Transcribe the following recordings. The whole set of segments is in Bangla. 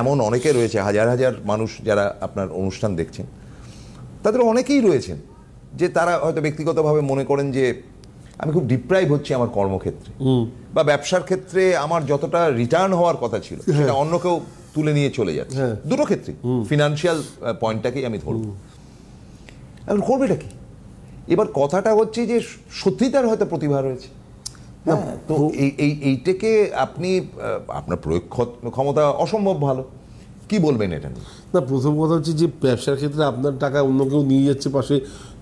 এমন অনেকে রয়েছে, হাজার হাজার মানুষ যারা আপনার অনুষ্ঠান দেখছেন, তাদের অনেকেই রয়েছেন যে তারা হয়তো ব্যক্তিগতভাবে মনে করেন যে আমি খুব ডিপ্রাইভ হচ্ছি আমার কর্মক্ষেত্রে বা ব্যবসার ক্ষেত্রে আমার যতটা রিটার্ন হওয়ার কথা ছিল সেটা অন্য কেউ তুলে নিয়ে চলে যাচ্ছে। দুটো ক্ষেত্রে ফিনান্সিয়াল পয়েন্টটাকেই আমি ধরব। এখন করবেটা কি? এবার কথাটা হচ্ছে যে সত্যি তার হয়তো প্রতিভা রয়েছে, তো এইটাকে আপনি আপনার প্রয়োগ ক্ষমতা অসম্ভব ভালো, কি বলবেন এটা নিয়ে? না, প্রথম কথা হচ্ছে যে ব্যবসার ক্ষেত্রে আপনার টাকা অন্য কেউ নিয়ে যাচ্ছে, পাশে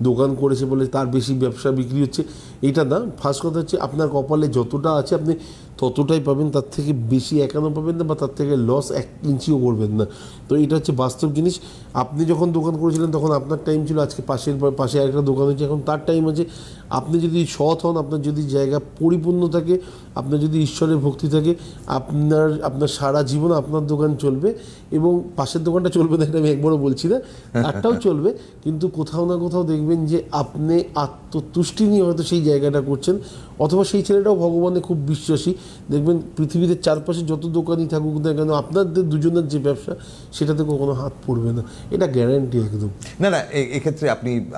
দোকান করেছে বলে তার বেশি ব্যবসা বিক্রি হচ্ছে, এটা না। ফার্স্ট কথা হচ্ছে আপনার কপালে যতটা আছে আপনি ততটাই পাবেন, তার থেকে বেশি একানো পাবেন না বা তার থেকে লস 1 ইঞ্চিও করবেন না। তো এটা হচ্ছে বাস্তব জিনিস। আপনি যখন দোকান করেছিলেন তখন আপনার টাইম ছিল, আজকে পাশে আরেকটা দোকান হচ্ছে, এখন তার টাইম আছে। আপনি যদি সৎ হন, আপনার যদি জায়গা পরিপূর্ণ থাকে, আপনার যদি ঈশ্বরের ভক্তি থাকে, আপনার সারা জীবন আপনার দোকান চলবে এবং পাশের দোকানটা চলবে না, এটা আমি একবারও বলছি না, একটাও চলবে, কিন্তু কোথাও না কোথাও দেখবেন যে আপনি আত্মতুষ্টি নিয়ে হয়তো সেই জায়গাটা করছেন, অথবা সেই ছেলেটাও ভগবানে খুব বিশ্বাসী। দেখবেন পৃথিবীতে চারপাশে যত দোকানই থাকুক না কেন, আপনাদের দুজনের যে ব্যবসা সেটাতে কখনো হাত পড়বে না, এটা গ্যারান্টি একদম। না, এক্ষেত্রে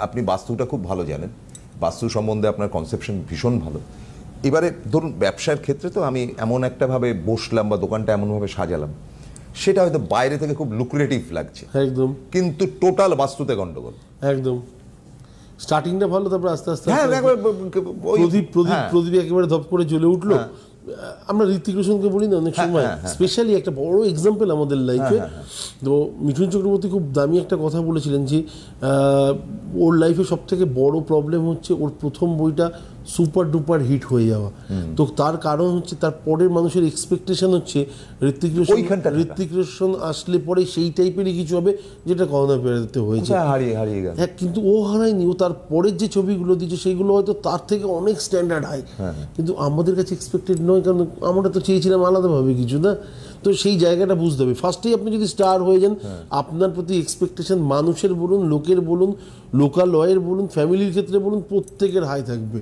আপনি বাস্তুটা খুব ভালো জানেন, বাস্তু সম্বন্ধে আপনার কনসেপশন ভীষণ ভালো। এবারে ধরুন ব্যবসার ক্ষেত্রে তো আমি এমন একটাভাবে বসলাম বা দোকানটা এমনভাবে সাজালাম, সেটা হয়তো বাইরে থেকে খুব লুক্রেটিভ লাগছে একদম, কিন্তু টোটাল বাস্তুতে গন্ডগোল একদম। স্টার্টিংটা ভালো, তারপর আস্তে আস্তে প্রদীপ একেবারে ধপ করে জ্বলে উঠলো। আমরা ঋত্বিক রোশনকে বলি না অনেক সময়, স্পেশালি একটা বড় এক্সাম্পল আমাদের লাইফে। তো মিঠুন চক্রবর্তী খুব দামি একটা কথা বলেছিলেন যে ওর লাইফে সব থেকে বড় প্রবলেম হচ্ছে ওর প্রথম বইটা সুপার ডুপার হিট হয়ে যাওয়া। তো তার কারণ হচ্ছে তার পরের মানুষের এক্সপেকটেশন হচ্ছে ঋত্বিক রোশন আসলে পরে সেই টাইপেরই কিছু হবে যেটা করোনা পেরাতে হয়েছে, হ্যাঁ, কিন্তু ও হারায়নি। ও তার পরের যে ছবিগুলো দিচ্ছে সেইগুলো হয়তো তার থেকে অনেক স্ট্যান্ডার্ড হাই, কিন্তু আমাদের কাছে এক্সপেক্টেড নয়, কারণ আমরা তো চেয়েছিলাম আলাদাভাবে কিছু, না? তো সেই জায়গাটা বুঝতে হবে। ফার্স্টেই আপনি যদি স্টার হয়ে যান, আপনার প্রতি এক্সপেকটেশন মানুষের বলুন, লোকের বলুন, লোকালয়ের বলুন, ফ্যামিলির ক্ষেত্রে বলুন, প্রত্যেকের হাই থাকবে।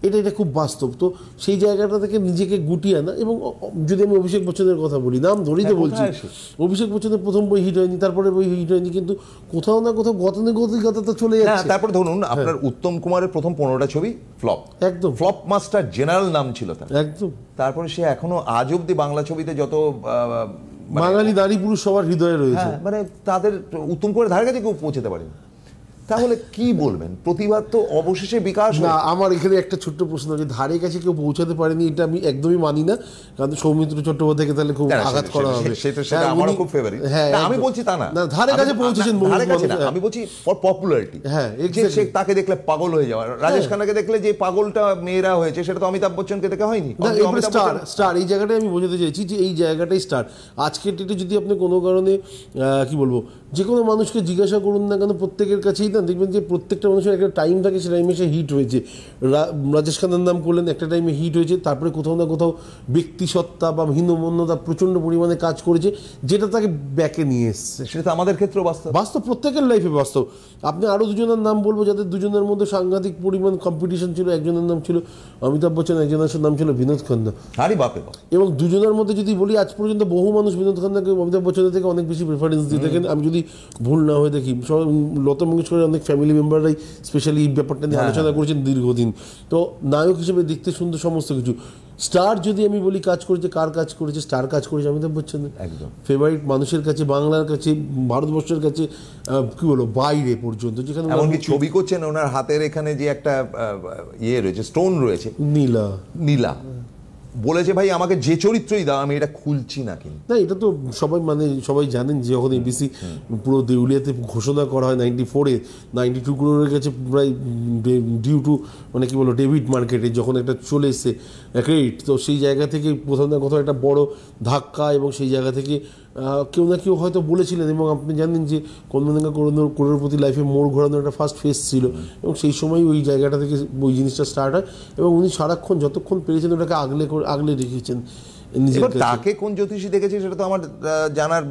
এটা খুব বাস্তব। তো সেই জায়গাটা থেকে নিজেকে গুটিয়ে আনা। এবং যদি আমি অভিষেক বচ্চনের কথা বলি, নাম ধরেই তো বলছি, অভিষেক বচ্চনের প্রথম বই হিট হয়নি, তারপরে বই হিট হয়নি, কিন্তু কোথাও না কোথাও গতানুগতিকতা তো চলে যাচ্ছে। তারপর ধরুন আপনার উত্তম কুমারের প্রথম 15টা ছবি ফ্লপ, একদম ফ্লপ মাস্টার জেনারেল নাম ছিল তার, একদম। তারপরে সে এখনো আজ অব্দি বাংলা ছবিতে যত বাঙালি নারী পুরুষ সবার হৃদয়ে রয়েছে, মানে তাদের উত্তম কুমারের ধারে কাছে কেউ পৌঁছতে পারেনি। তাহলে কি বলবেন? প্রতিভা তো অবশেষে বিকাশ। না, আমার এখানে একটা ছোট্ট প্রশ্ন আছে, ধারে কাছে কেউ পৌঁছাতে পারেনি এটা আমি একদমই মানি না, কারণ সৌমিত্র চট্টোপাধ্যায়কে তাহলে খুব আঘাত করা হবে। আমারও খুব ফেভারিট। আমি বলছি তা না, ধারে কাছে পৌঁছেছেন, আমি বলছি ফর পপুলারিটি। হ্যাঁ, তাকে দেখলে পাগল হয়ে যাওয়া, রাজেশ খান্নাকে দেখলে যে পাগলটা মেয়েরা হয়েছে সেটা তো অমিতাভ বচ্চনকে দেখে হয়নি। স্টার এই জায়গাটাই আমি বোঝাতে চাইছি যে এই জায়গাটাই স্টার। আজকের ডেটে যদি আপনি কোনো কারণে কি বলবো, যে কোনো মানুষকে জিজ্ঞাসা করুন না কেন, প্রত্যেকের কাছেই না দেখবেন যে প্রত্যেকটা মানুষের একটা টাইম থাকে, সে টাইমে সে হিট হয়েছে। রাজেশ খান্নার নাম করলেন, একটা টাইমে হিট হয়েছে, তারপরে কোথাও না কোথাও ব্যক্তিসত্তা বা হীনমন্যতা প্রচণ্ড পরিমাণে কাজ করেছে, যেটা তাকে ব্যাকে নিয়ে এসছে। সেটা তো আমাদের ক্ষেত্রেও বাস্তব, প্রত্যেকের লাইফে বাস্তব। আপনি আরও দুজনের নাম বলবো যাদের দুজনের মধ্যে সাংঘাতিক পরিমাণ কম্পিটিশন ছিল। একজনের নাম ছিল অমিতাভ বচ্চন, একজনের নাম ছিল বিনোদ খান্না। এবং দুজনের মধ্যে যদি বলি, আজ পর্যন্ত বহু মানুষ বিনোদ খান্নাকে অমিতাভ বচ্চনের থেকে অনেক বেশি প্রেফারেন্স দিয়ে থাকেন, আমি যদি ভুল না হয়ে দেখি। লতা মঙ্গেশকরের অনেক ফ্যামিলি মেম্বাররাই স্পেশালি এই ব্যাপারটা নিয়ে আলোচনা করেছেন দীর্ঘদিন। তো নায়ক হিসেবে দেখতে শুনতে সমস্ত কিছু। স্টার যদি আমি বলি কাজ করেছে, কার কাজ করেছে? স্টার কাজ করেছে অমিতাভ বচ্চন, একদম ফেভারিট মানুষের কাছে, বাংলার কাছে, ভারতবর্ষের কাছে, কি বলো, বাইরে পর্যন্ত, যেখানে এমনকি ছবি করছেন ওনার হাতের এখানে যে একটা ইয়ে রয়েছে, স্টোন রয়েছে, নীলা বলেছে ভাই আমাকে যে চরিত্রই দাও, আমি এটা খুলছি না। কিন্তু না, এটা তো সবাই জানেন যে যখন এবিসি পুরো দেউলিয়াতে ঘোষণা করা হয় 94-এ, 92 ক্রোরের কাছে প্রায় ডিউ টু মানে কি বলো ডেবিট মার্কেটে যখন একটা চলে এসছে ক্রেডিট, তো সেই জায়গা থেকে কোথাও না কোথাও একটা বড় ধাক্কা, এবং সেই জায়গা থেকে কেউ না কেউ হয়তো বলেছিলেন। এবং আপনি জানেন যে কনমনেঙ্গা করোড়পতি লাইফে মোড় ঘোরানোর একটা ফার্স্ট ফেজ ছিল, এবং সেই সময় ওই জায়গাটা থেকে ওই জিনিসটা স্টার্ট হয়, এবং উনি সারাক্ষণ যতক্ষণ পেরেছেন ওটাকে আগলে রেখেছেন নিজের। তাকে কোন জ্যোতিষী দেখেছে সেটা তো আমার জানার